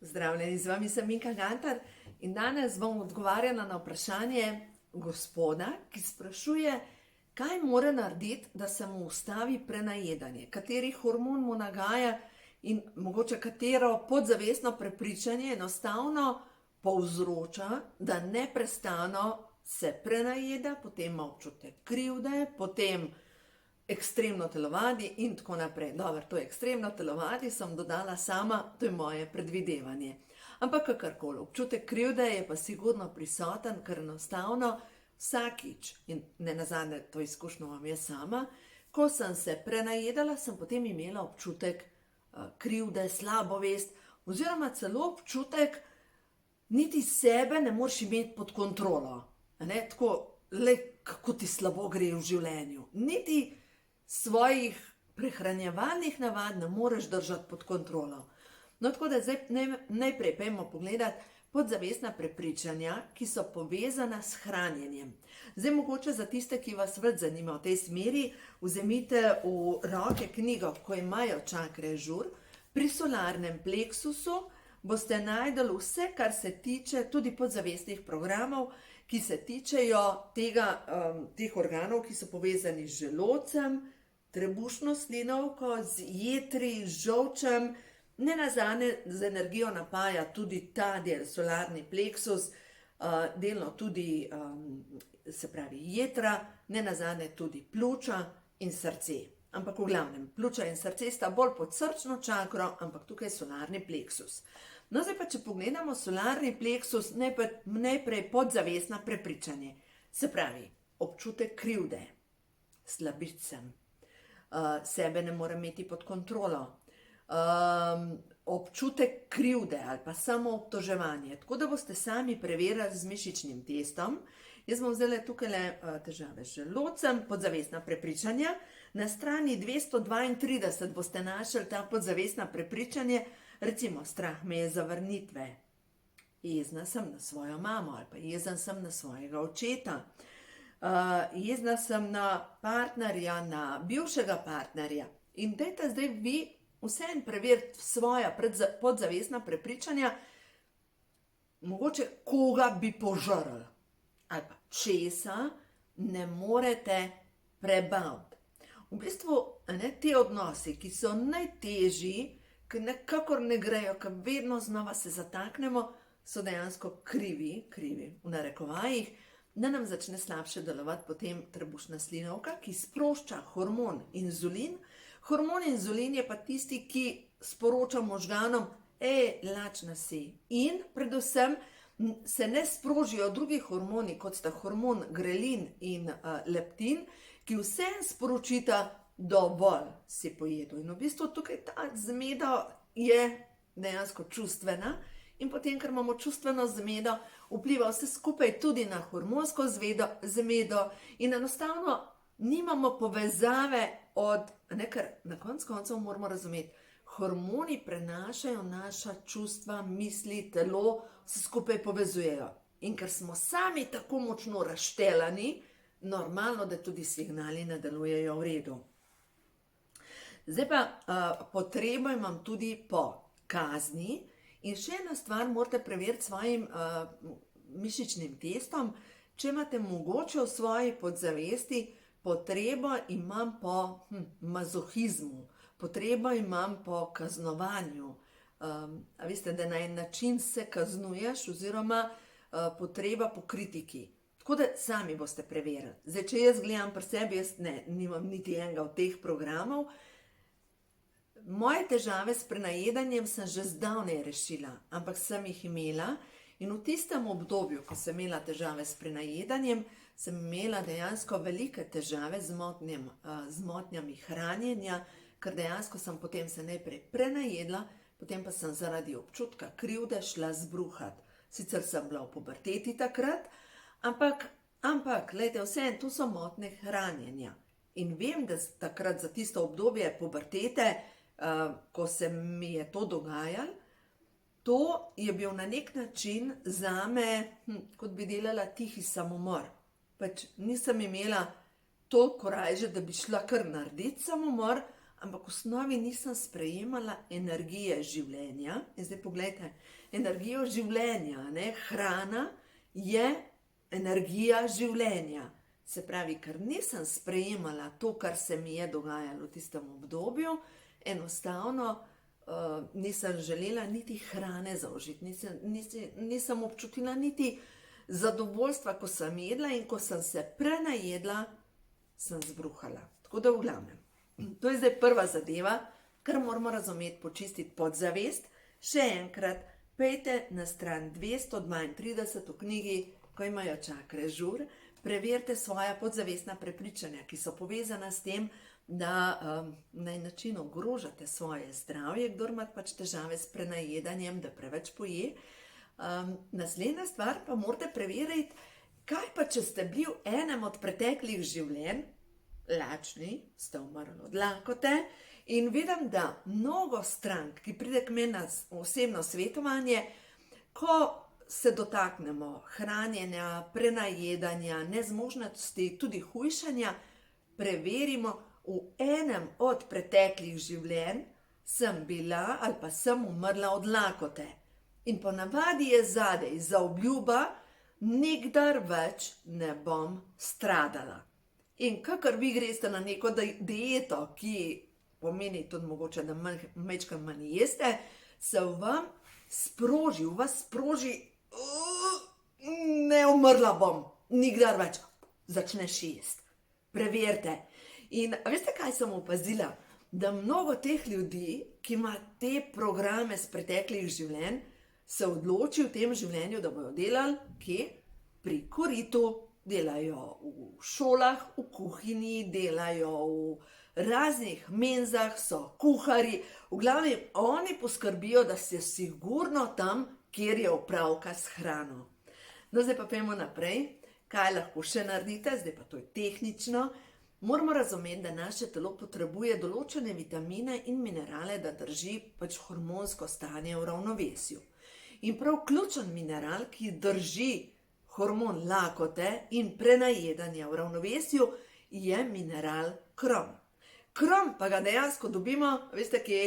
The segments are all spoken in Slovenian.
Zdravljeni, z vami sem Minka Gantar in danes bom odgovarjala na vprašanje gospoda, ki sprašuje, kaj mora narediti, da se mu ustavi prenajedanje, kateri hormon mu nagaja in mogoče katero podzavestno prepričanje enostavno povzroča, da neprestano se prenajeda, potem ima občutek krivde, potem ekstremno telovadi in tako naprej. Dobro, to ekstremno telovadi sem dodala sama, to je moje predvidevanje. Ampak kakorkoli, občutek krivde je pa sigurno prisoten, ker enostavno vsakič, in ne nazadnje to izkušnjo vam je sama, ko sem se prenajedala, sem potem imela občutek krivde, slabo vest, oziroma celo občutek, niti sebe ne moreš imeti pod kontrolo. Tako, le kako ti slabo gre v življenju. Niti svojih prehranjevalnih navad ne moreš držati pod kontrolo. No, tako da zdaj najprej pojmo pogledati podzavestna prepričanja, ki so povezana s hranjenjem. Zdaj mogoče za tiste, ki vas več zanima v tej smeri, vzemite v roke knjigo, ko imajo čakre žur. Pri solarnem pleksusu boste najdeli vse, kar se tiče tudi podzavestnih programov, ki se tičejo teh organov, ki so povezani z želodcem, trebušno slinavko, z jetri, z žolčem, nenazadnje z energijo napaja tudi ta del, solarni pleksus, delno tudi, se pravi, jetra, nenazadnje tudi pljuča in srce. Ampak v glavnem, pljuča in srce sta bolj pod srčno čakro, ampak tukaj je solarni pleksus. No, zdaj pa, če pogledamo solarni pleksus, najprej podzavestna prepričanje. Se pravi, občutek krivde, slabič sem, sebe ne morem imeti pod kontrolo, občutek krivde ali pa samo obtoževanje. Tako da boste sami preverili z mišičnim testom. Jaz bom zdaj tukaj težave z želodcem, podzavestna prepričanja. Na strani 232 boste našli ta podzavestna prepričanje, recimo strah me je zavrnitve, jezna sem na svojo mamo ali pa jezen sem na svojega očeta, jezna sem na partnerja, na bivšega partnerja. In dajte zdaj vi vseeno preveriti svoja podzavestna prepričanja, mogoče koga bi požrli ali pa česa ne morete prebaviti. V bistvu te odnosi, ki so najtežji, ki nekakor ne grejo, ki vedno znova se zataknemo, so dejansko krivi v narekovajih, da nam začne slabše delovati potem trebušna slinavka, ki sprošča hormon inzulin. Hormon inzulin je pa tisti, ki sporoča možganom, lačna si. In predvsem se ne sprožijo drugi hormoni, kot sta hormon grelin in leptin, ki vse sporočita, dovolj si pojedel. In v bistvu tukaj ta zmeda je dejansko čustvena in potem, ker imamo čustveno zmedo, vpliva vse skupaj tudi na hormonsko zmedo in enostavno nimamo povezave ker na koncu moramo razumeti, hormoni prenašajo naša čustva, misli, telo, vse skupaj povezujejo. In ker smo sami tako močno razštelani, normalno, da tudi signali ne delujejo v redu. Zdaj pa potrebo imam tudi po kazni in še ena stvar morate preveriti svojim mišičnim testom, če imate mogoče v svoji podzavesti potrebo imam po mazohizmu, potrebo imam po kaznovanju. A veste, da na en način se kaznuješ oziroma potreba po kritiki. Tako da sami boste preverili. Zdaj, če jaz gledam pri sebi, jaz nimam niti enega od teh programov. Moje težave s prenajedanjem sem že zdavnaj rešila, ampak sem jih imela in v tistem obdobju, ko sem imela težave s prenajedanjem, sem imela dejansko velike težave z motnjami hranjenja, ker dejansko sem potem se najprej prenajedla, potem pa sem zaradi občutka krivde šla zbruhat. Sicer sem bila v puberteti takrat, ampak, glejte, vseeno, tu so motnje hranjenja. In vem, da takrat za tisto obdobje pubertete, ko se mi je to dogajalo, to je bil na nek način zame, kot bi delala tihi samomor. Pač nisem imela toliko korajže, da bi šla kar narediti samomor, ampak v osnovi nisem sprejemala energije življenja. In zdaj poglejte, energijo življenja, ne? Hrana je energija življenja. Se pravi, ker nisem sprejemala to, kar se mi je dogajalo v tistem obdobju, enostavno nisem želela niti hrane zaužiti, nisem občutila niti zadovoljstva, ko sem jedla, in ko sem se prenajedla, sem zbruhala. Tako da v glavnem. To je zdaj prva zadeva, kar moramo razumeti, počistiti podzavest. Še enkrat, pejte na stran 232 v knjigi, ko imajo čakre žur, preverite svoja podzavestna prepričanja, ki so povezana s tem, da na način ogrožate svoje zdravje, kdor ima pač težave s prenajedanjem, da preveč poje. Naslednja stvar pa morate preveriti, kaj pa, če ste bili v enem od preteklih življenj lačni, ste umrli od lakote, in vidim, da mnogo strank, ki pride k meni na osebno svetovanje, ko se dotaknemo hranjenja, prenajedanja, nezmožnosti, tudi hujšanja, preverimo, v enem od preteklih življenj sem bila ali pa sem umrla od lakote. In ponavadi je zadej zaobljuba, nikdar več ne bom stradala. In kakor vi greste na neko dieto, ki pomeni tudi mogoče, da majčkeno manj jeste, se v vas sproži, ne umrla bom, nikdar več, začneš jesti. Preverite. In veste, kaj sem opazila? Da mnogo teh ljudi, ki ima te programe z preteklih življenj, se odloči v tem življenju, da bodo delali kje? Pri koritu, delajo v šolah, v kuhinji, delajo v raznih menzah, so kuharji. V glavnem, oni poskrbijo, da se sigurno tam, kjer je opravka s hrano. No, zdaj pa pojmo naprej, kaj lahko še naredite, zdaj pa to je tehnično. Moramo razumeti, da naše telo potrebuje določene vitamine in minerale, da drži pač hormonsko stanje v ravnovesju. In prav ključen mineral, ki drži hormon lakote in prenajedanja v ravnovesju, je mineral krom. Krom pa ga dejansko dobimo, veste kje?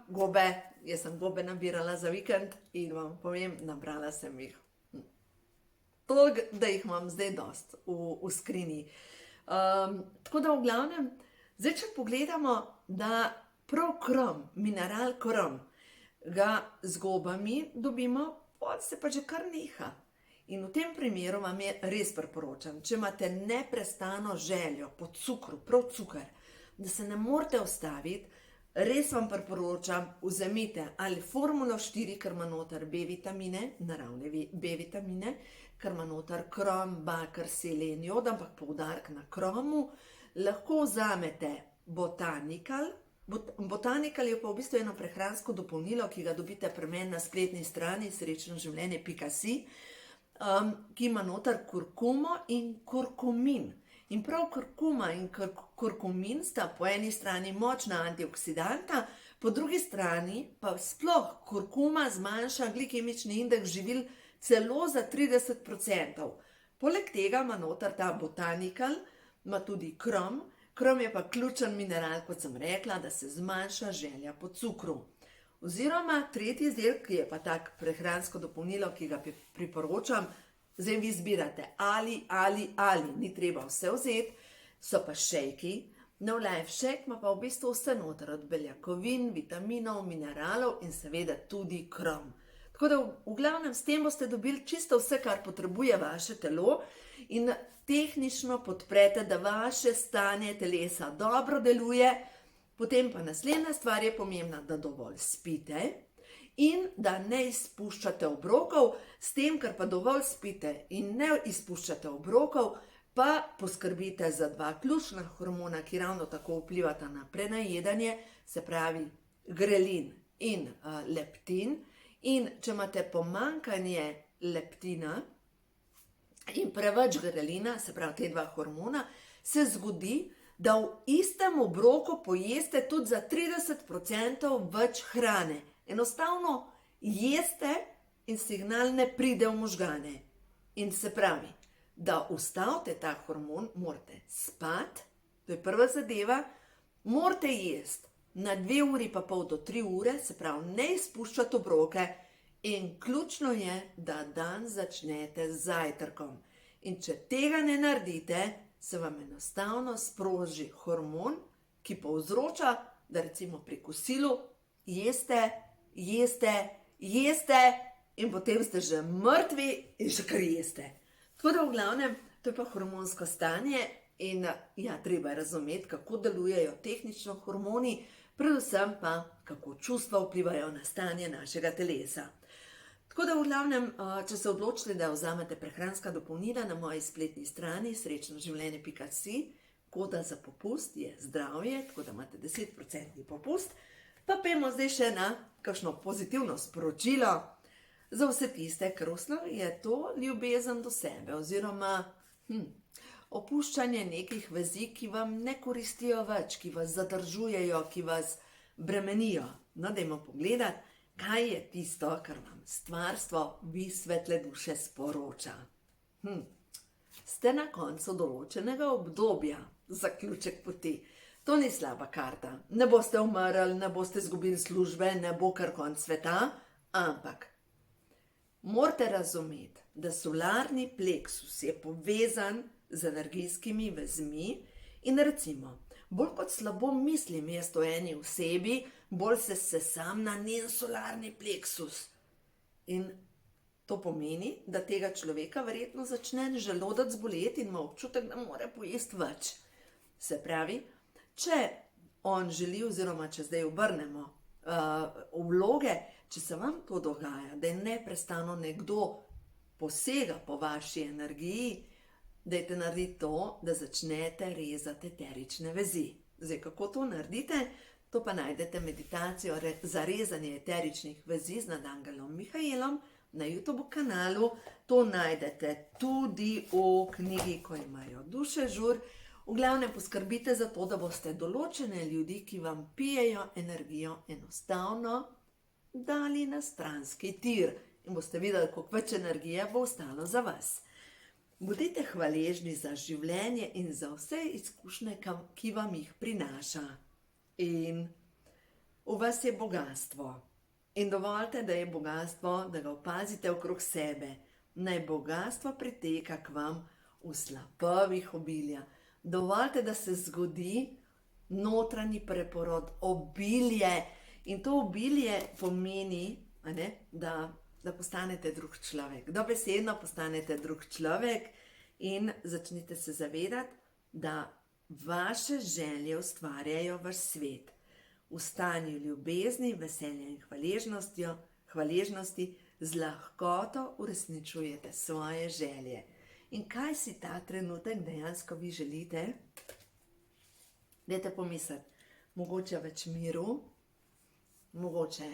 Gobe. Jaz sem gobe nabirala za vikend in vam povem, nabrala sem jih. Toliko, da jih imam zdaj dost v skrinji. Tako da v glavnem, zdaj če pogledamo, da prav krom, mineral krom, ga z gobami dobimo, pot se pa že kar neha. In v tem primeru vam je res priporočam, če imate neprestano željo po cukru, prav cukor, da se ne morete ustaviti, res vam priporočam, vzemite ali formulo 4, ker ima noter B vitamine, naravne B vitamine, ker ima noter krom, bakar, selen, jod, ampak poudarek na kromu. Lahko vzamete Botanical. Botanical je pa v bistvu eno prehransko dopolnilo, ki ga dobite pri meni na spletni strani srečnoživljenje.si, ki ima noter kurkumo in kurkumin. In prav kurkuma in kurkumin sta po eni strani močna antioksidanta, po drugi strani pa sploh kurkuma zmanjša glikemični indeks živil celo za 30%. Poleg tega ima noter ta Botanical, ima tudi krom. Krom je pa ključen mineral, kot sem rekla, da se zmanjša želja po cukru. Oziroma tretji izdelek, ki je pa tak prehransko dopolnilo, ki ga priporočam, zdaj vi zbirate ali, ni treba vse vzeti, so pa šejki. No Life Shake ima pa v bistvu vse noter, od beljakovin, vitaminov, mineralov in seveda tudi krom. Tako da v glavnem s tem boste dobili čisto vse, kar potrebuje vaše telo, in tehnično podprete, da vaše stanje telesa dobro deluje. Potem pa naslednja stvar je pomembna, da dovolj spite in da ne izpuščate obrokov. S tem, ker pa dovolj spite in ne izpuščate obrokov, pa poskrbite za dva ključna hormona, ki ravno tako vplivata na prenajedanje, se pravi grelin in leptin. In če imate pomanjkanje leptina in preveč grelina, se pravi te dva hormona, se zgodi, da v istem obroku pojeste tudi za 30% več hrane. Enostavno jeste in signal ne pride v možgane. In se pravi, da ustavite ta hormon, morate spati, to je prva zadeva, Morate jesti na 2,5 ure do 3 ure, se pravi, ne izpuščati obroke in ključno je, da dan začnete z zajtrkom. In če tega ne naredite, se vam enostavno sproži hormon, ki povzroča, da recimo pri kosilu jeste in potem ste že mrtvi in še kar jeste. Tako da v glavnem, to je pa hormonsko stanje in ja, treba je razumeti, kako delujejo tehnično hormoni, predvsem pa, kako čustva vplivajo na stanje našega telesa. Tako da v glavnem, če se odločite, da vzamete prehranska dopolnila na moji spletni strani srečnoživljenje.si, koda za popust je zdravje, tako da imate 10% popust, pa pojmo zdaj še na kakšno pozitivno sporočilo. Za vse tiste, ker v osnovi je to ljubezen do sebe oziroma opuščanje nekih vezi, ki vam ne koristijo več, ki vas zadržujejo, ki vas bremenijo. No, dajmo pogledati, kaj je tisto, kar vam stvarstvo, vi svetle duše, sporoča. Ste na koncu določenega obdobja, zaključek poti. To ni slaba karta. Ne boste umrli, ne boste izgubili službe, ne bo kar konc sveta, ampak morate razumeti, da solarni pleksus je povezan z energijskimi vezmi in recimo, bolj kot slabo mislim jaz o eni osebi, bolj se sesam na njen solarni pleksus. In to pomeni, da tega človeka verjetno začne želodec boleti in ima občutek, da mora pojesti več. Se pravi, če on želi, oziroma če zdaj obrnemo vloge, če se vam to dogaja, da je neprestano nekdo posega po vaši energiji, dajte narediti to, da začnete rezati eterične vezi. Zdaj, kako to naredite? To pa najdete meditacijo za rezanje eteričnih vezi z nadangelom Mihaelom na YouTube kanalu. To najdete tudi v knjigi, ko imajo duše žur. V glavnem poskrbite za to, da boste določene ljudi, ki vam pijejo energijo, enostavno dali na stranski tir in boste videli, koliko več energije bo ostalo za vas. Bodite hvaležni za življenje in za vse izkušnje, ki vam jih prinaša. In v vas je bogastvo. In dovolite, da je bogastvo, da ga opazite okrog sebe. Naj bogastvo priteka k vam v slapovih obilja. Dovolite, da se zgodi notranji preporod, obilje. In to obilje pomeni, da postanete drug človek. Dobesedno postanete drug človek in začnite se zavedati, da vaše želje ustvarjajo vaš svet. V stanju ljubezni, veselja in hvaležnosti z lahkoto uresničujete svoje želje. In kaj si ta trenutek dejansko vi želite? Dajte pomisliti, mogoče več miru, mogoče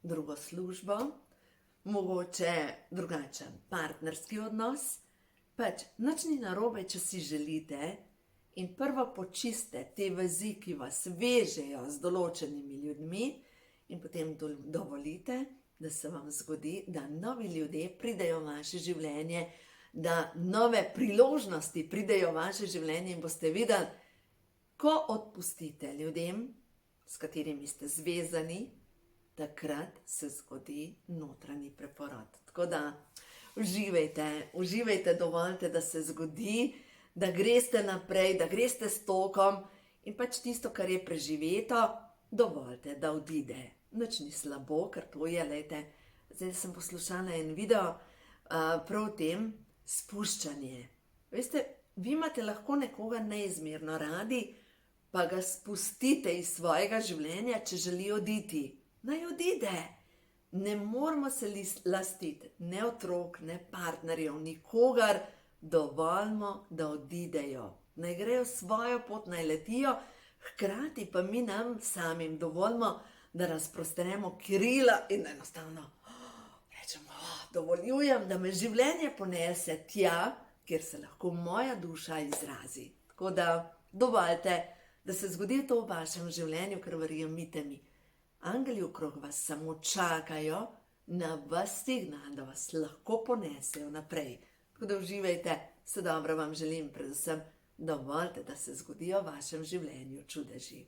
drugo službo, mogoče drugačen partnerski odnos, pač nič ni narobe, če si želite in prvo počiste te vezi, ki vas vežejo z določenimi ljudmi in potem dovolite, da se vam zgodi, da novi ljudje pridejo v vaše življenje, da nove priložnosti pridejo v vaše življenje in boste videli, ko odpustite ljudem, s katerimi ste zvezani, takrat se zgodi notranji preporod. Tako da uživajte, dovolite, da se zgodi, da greste naprej, da greste s tokom in pač tisto, kar je preživeto, dovolite, da odide. Nič ni slabo, ker to je, lejte, zdaj sem poslušala en video prav o tem, spuščanje. Veste, vi imate lahko nekoga neizmerno radi, pa ga spustite iz svojega življenja, če želi oditi. Naj odide. Ne moramo se lastiti, ne otrok, ne partnerjev, nikogar, dovolimo, da odidejo. Naj grejo svojo pot, naj letijo, hkrati pa mi nam samim dovolimo, da razprostremo krila in enostavno rečemo, dovoljujem, da me življenje ponese tja, kjer se lahko moja duša izrazi. Tako da dovolite, da se zgodi to v vašem življenju, ker verjemite mi, angeli okrog vas samo čakajo na vas signal, da vas lahko ponesejo naprej. Tako da uživajte, vse dobro vam želim, predvsem dovolite, da se zgodijo v vašem življenju čudeži.